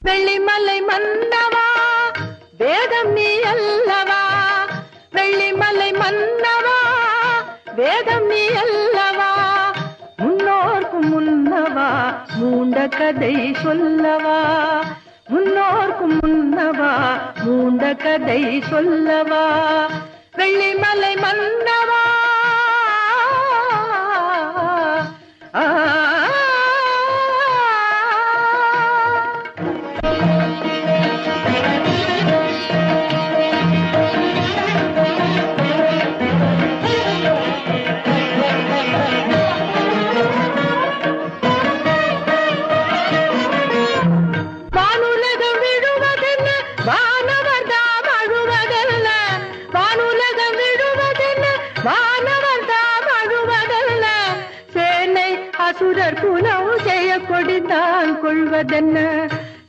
வெள்ளிமலை மன்னவா வேதம் நீ அல்லவா, வெள்ளிமலை மன்னவா வேதம் நீ அல்லவா, முன்னோர்க்கு முன்னவா மூண்ட கதை சொல்லவா, முன்னோர்க்கு முன்னவா மூண்ட கதை சொல்லவா, வெள்ளிமலை மன்னவா. அசுரர் குலம் செய்ய கொடிதான் கொள்வதென்ன,